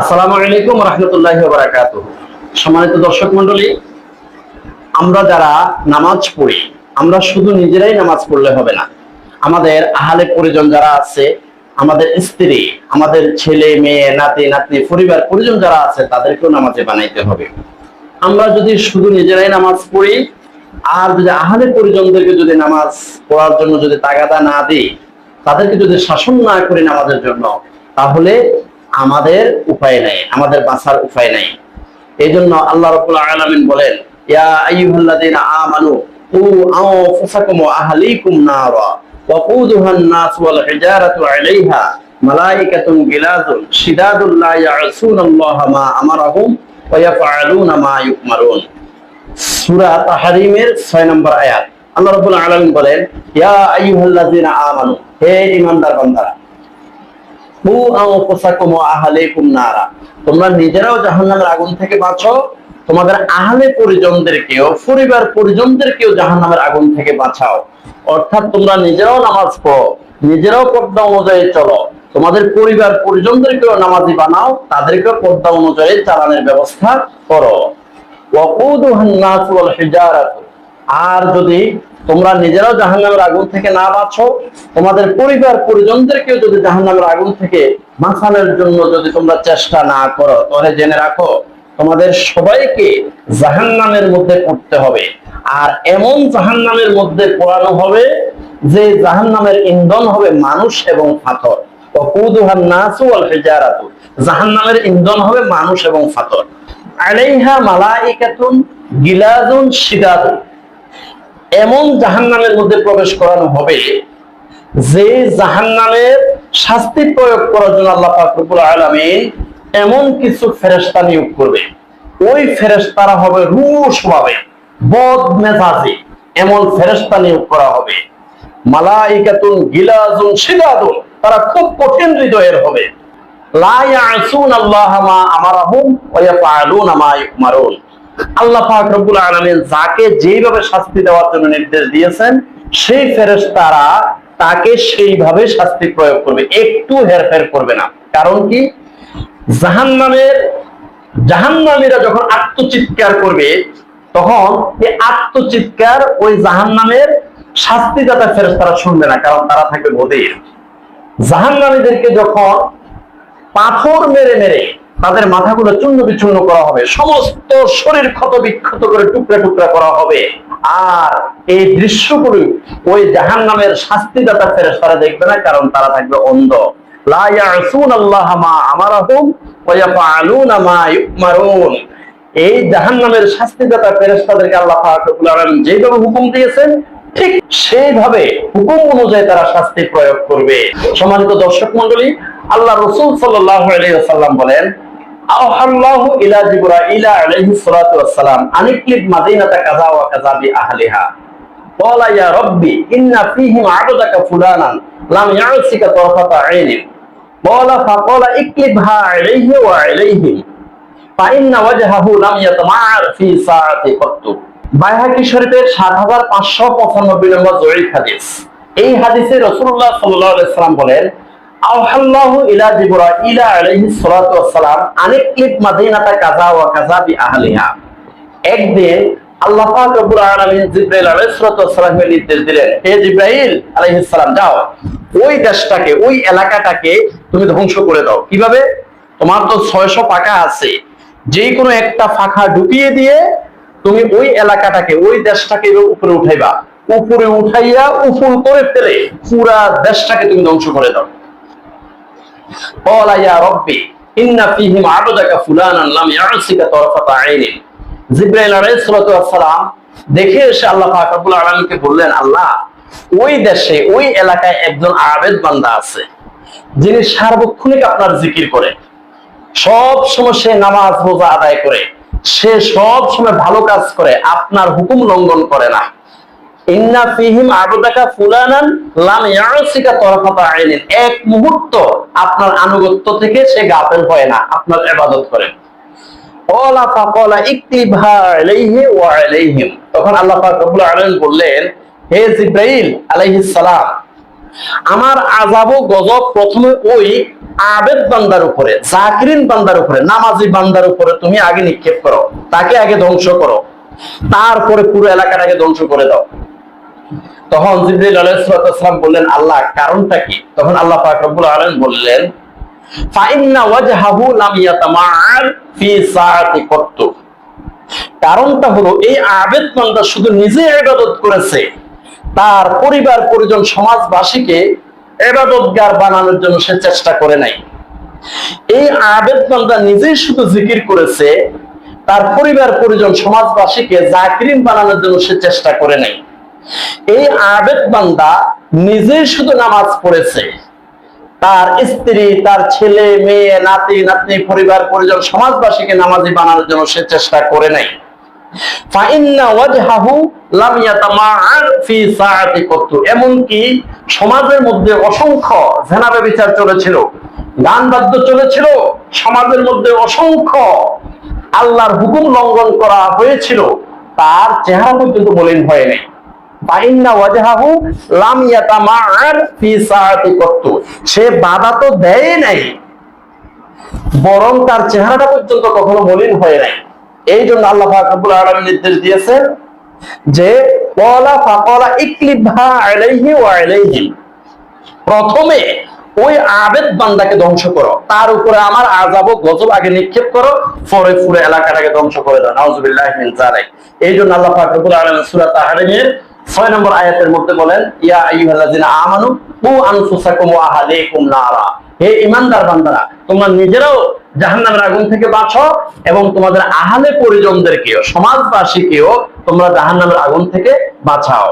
আসসালামু আলাইকুম রাহমাতুল্লাহি ওয়া বারাকাতুহু। সম্মানিত দর্শক মণ্ডলী, আমরা যারা নামাজ পড়ি, আমরা শুধু নিজেরাই নামাজ পড়লে হবে না। আমাদের আহলে পরিজন যারা আছে, আমাদের স্ত্রী, আমাদের ছেলে মেয়ে, নাতি নাতনি, পরিবার পরিজন যারা আছে, তাদেরকেও নামাজে বানাইতে হবে। আমরা যদি শুধু নিজেরাই নামাজ পড়ি আর যদি আহলে পরিজনদেরকে যদি নামাজ পড়ার জন্য যদি তাগাদা না দিই, তাদেরকে যদি শাসন না করি নামাজের জন্য, তাহলে আমাদের উপায় নাই, আমাদের বাঁচার উপায় নাই। এই জন্য আল্লাহ রাব্বুল আলামিন বলেন, ইয়া আইয়ুহাল্লাযীনা আমানু কু আনফুসাকুম ওয়া আহলিকুম নারা ওয়াকুদুহান নাস ওয়াল হিজারাতু আলাইহা মালাইকাতুন গিলাযুন শিদাদুল লা ইয়াসুনাল্লাহা মা আমারাহুম ওয়া ইয়াফআলুনা মা ইউমারুন। সূরা তাহরিমের 6 নম্বর আয়াত। আল্লাহ রাব্বুল আলামিন বলেন, ইয়া আইয়ুহাল্লাযীনা আমানু, হে ঈমানদার বান্দারা, কু আনফুসাকুম ওয়া আহলিকুম নারা, তোমরা নিজেরাও জাহান্নামের আগুন থেকে বাঁচো, তোমাদের আহলে পরিজনদেরকেও, পরিবার পরিজনদেরকেও জাহান্নামের আগুন থেকে বাঁচাও। অর্থাৎ তোমরা নিজেরাও নামাজ পড়ো, নিজেরাও পর্দা অনুযায়ী চলো, তোমাদের পরিবার পরিজনদেরকেও নামাজি বানাও, তাদেরকেও পর্দা অনুযায়ী চালানোর ব্যবস্থা করো। ওয়াকুদুহান নাস ওয়াল হিজারাতু, আর যদি তোমরা নিজেরাও জাহান্নামের আগুন থেকে না বাঁচো, তোমাদের পরিবার পরিজনদেরকেও যদি জাহান্নামের আগুন থেকে বাঁচানোর জন্য যদি তোমরা চেষ্টা না করো, তাহলে জেনে রাখো তোমাদের সবাইকে জাহান্নামের মধ্যে পড়তে হবে। আর এমন জাহান্নামের মধ্যে পড়ানো হবে যে জাহান্নামের ইন্ধন হবে মানুষ এবং পাথর। ওয়াকুদুহান নাসু ওয়াল হিজারাতু, জাহান্নামের ইন্ধন হবে মানুষ এবং পাথর। আলাইহা মালাইকাতুন গিলাযুন শিদাদুন, এমন জাহান্নামের মধ্যে প্রবেশ করানো হবে যে জাহান্নামের শাস্তি প্রয়োগ করার জন্য আল্লাহ পাক রব্বুল আলামিন এমন কিছু ফেরেশতা নিয়োগ করবে। ওই ফেরেশতারা হবে রূঢ় স্বভাবের, বদ মেজাজি, এমন ফেরেশতা নিয়োগ করা হবে। মালাইকাতুন গিলাযুন শিদাদুন, তারা খুব কঠিন হৃদয়ের হবে। লা ইয়াসুনাল্লাহা মা আমারাহুম ওয়া ইয়াফআলুনা মা ইউমারুন, আল্লাহ পাক রব্বুল আলামিন যাকে যেইভাবে শাস্তি দেওয়ার জন্য নির্দেশ দিয়েছেন, সেই ফেরেশতারা তাকে সেইভাবে শাস্তি প্রয়োগ করবে, একটু হেরফের করবে না। কারণ কি? জাহান্নামীরা যখন আত্মচিৎকার করবে, তখন এই আত্মচিৎকার ওই জাহান্নামের শাস্তিদাতা ফেরেশতারা শুনবে না, কারণ তারা থাকবে বধির। জাহান্নামীদেরকে যখন পাথর মেরে মেরে তাদের মাথাগুলো চূর্ণ বিচূর্ণ করা হবে, সমস্ত শরীর ক্ষত বিক্ষত করে টুকরা টুকরা করা হবে, আর এই দৃশ্যগুলো ওই জাহান্নামের শাস্তিদাতা ফেরেশতারা দেখবে না, কারণ তারা থাকবে অন্ধ। লা ইয়াসুনাল্লাহা মা আমারাহুম ওয়া ইয়াফআলুনা মা ইউমারুন, এই জাহান্নামের শাস্তিদাতা ফেরেশতাদেরকে আল্লাহ পাক রব্বুল আলামিন যেভাবে হুকুম দিয়েছেন, ঠিক সেইভাবে হুকুম অনুযায়ী তারা শাস্তি প্রয়োগ করবে। সম্মানিত দর্শক মণ্ডলী, আল্লাহ রাসূল সাল্লাল্লাহু আলাইহি ওয়াসাল্লাম বলেন, আল্লাহু ইলা জিবরাইল আলাইহিস সালাতু ওয়াস সালাম আনিকলিব মাদিনাতা কাযা ওয়া কাযা বি আহলিহা ক্বালা ইয়া রাব্বি ইন্না ফীহিম আবদাকা ফুলানান লাম ইয়াসিকা তারফাতা আইনিন ক্বালা ফাক্বালা ইকলিবহা আলাইহি ওয়া আলাইহিম ফা ইন্না ওয়াজহাহু লাম ইয়াতমাআর ফি সাআতি কত্তু। বাইহাকী শরীফের ৭৫৯৫ নম্বর জয়ীফ হাদিস। এই হাদিসে রাসূলুল্লাহ সাল্লাল্লাহু আলাইহি ওয়াসাল্লাম বলেন, আল্লাহু ইলা জিবরাইল আলাইহিস সালাতু ওয়াস সালাম আনিকলিব মাদিনাতা কাযা ওয়া কাযা বি আহলিহা। একদিন আল্লাহ পাক রব্বুল আলামিন জিবরাইল আলাইহিস সালাতু ওয়াস সালামকে নির্দেশ দিলেন, হে জিবরাইল আলাইহিস সালাম, যাও ওই দেশটাকে, ওই এলাকাটাকে তুমি ধ্বংস করে দাও। কিভাবে? তোমার তো ৬০০ পাকা আছে, যে কোনো একটা ফাঁকা ঢুকিয়ে দিয়ে তুমি ওই এলাকাটাকে, ওই দেশটাকে উপরে উঠাইবা, উপরে উঠাইয়া উফুল করে ফেলে পুরা দেশটাকে তুমি ধ্বংস করে দাও। ক্বালা ইয়া রাব্বি ইন্না ফীহিম আবদাকা ফুলানান লাম ইয়াসিকা তারফাতা আইনিন। জিবরাইল আলাইহিস সালাতু ওয়াস সালাম দেখে এসে আল্লাহ পাক রব্বুল আলামিনকে বললেন, আল্লাহ, ওই দেশে, ওই এলাকায় একজন আবেদ বান্দা আছে, যিনি সার্বক্ষণিক আপনার জিকির করে, সব সময় সে নামাজ রোজা আদায় করে, সে সব সময় ভালো কাজ করে, আপনার হুকুম লঙ্ঘন করে না। ইন্না ফীহিম আবদাকা ফুলানান লাম ইয়াসিকা তারফাতা আইনিন, এক মুহূর্ত আপনার আনুগত্য থেকে সে গাফেল হয় না, আপনার ইবাদত করে। ক্বালা ফাক্বালা ইকতিবহা আলাইহি ওয়া আলাইহিম, তখন আল্লাহ পাক রব্বুল আলামিন বললেন, হে জিবরাইল আলাইহিস সালাম, আমার আযাব ও গজব প্রথমে ওই আবেদ বান্দার উপরে, জাকিরিন বান্দার উপরে, নামাজি বান্দার উপরে তুমি আগে নিক্ষেপ করো, তাকে আগে ধ্বংস করো, তারপরে পুরো এলাকাটাকে ধ্বংস করে দাও। তখন জিবরাইল আলাইহিস সালাম বললেন, আল্লাহ কারণটা কি? তখন আল্লাহ পাক রব্বুল আলামিন বললেন, ফাইন্না ওয়াজহাহু লাম ইয়াতামাআর ফি সাআতি কত্তু। কারণটা হলো এই আবেদ বান্দা শুধু নিজে ইবাদত করেছে, তার পরিবার পরিজন সমাজবাসীকে ইবাদতগার বানানোর জন্য সে চেষ্টা করে নাই। এই আবেদ বান্দা নিজেই শুধু জিকির করেছে, তার পরিবার পরিজন সমাজবাসীকে জাকিরিন বানানোর জন্য সে চেষ্টা করে নাই। এই আবেদ বান্দা নিজেই শুধু নামাজ পড়েছে, তার স্ত্রী, তার ছেলে মেয়ে, নাতি নাতনি, পরিবার পরিজন সমাজবাসীকে নামাজি বানানোর জন্য সে চেষ্টা করে নাই। ফাইন্না ওয়াজহাহু লাম ইয়াতামাআর ফি সাআতি কত্তু। এমনকি সমাজের মধ্যে অসংখ্য জেনা ব্যভিচার চলেছিল, গান বাদ্য চলেছিল, সমাজের মধ্যে অসংখ্য আল্লাহর হুকুম লঙ্ঘন করা হয়েছিল, তার চেহারা পর্যন্ত মলিন হয় নাই। ফাইন্না ওয়াজহাহু লাম ইয়াতামাআর ফি সাআতি কত্তু। সে বাধা তো দেয় নাই, বরং তার চেহারাটা পর্যন্ত কখনো মলিন হয় নাই। এই জন্য আল্লাহ পাক রব্বুল আলামিন নির্দেশ দিয়েছেন যে ওয়ালা ফাকালা ইকলিবহা আলাইহি ওয়া আলাইহিম, প্রথমে ওই আবেদ বান্দাকে ধ্বংস করো, তার উপরে আমার আযাব ও গজব আগে নিক্ষেপ করো, পরে পুরো এলাকাটাকে ধ্বংস করে দাও। নাউযুবিল্লাহি মিন যালিক। এই জন্য আল্লাহ পাক রব্বুল আলামিন সূরা তাহরিমের 6 নম্বর আয়াতের মধ্যে বলেন, ইয়া আইয়ুহাল্লাযিনা আমানু কু আনফুসাকুম ওয়া আহলিকুম নারা। হে ঈমানদার বান্দারা, তোমরা নিজেরাও জাহান্নামের আগুন থেকে বাঁচো এবং তোমাদের আহলে পরিজনদেরকেও, সমাজবাসীকেও তোমরা জাহান্নামের আগুন থেকে বাঁচাও।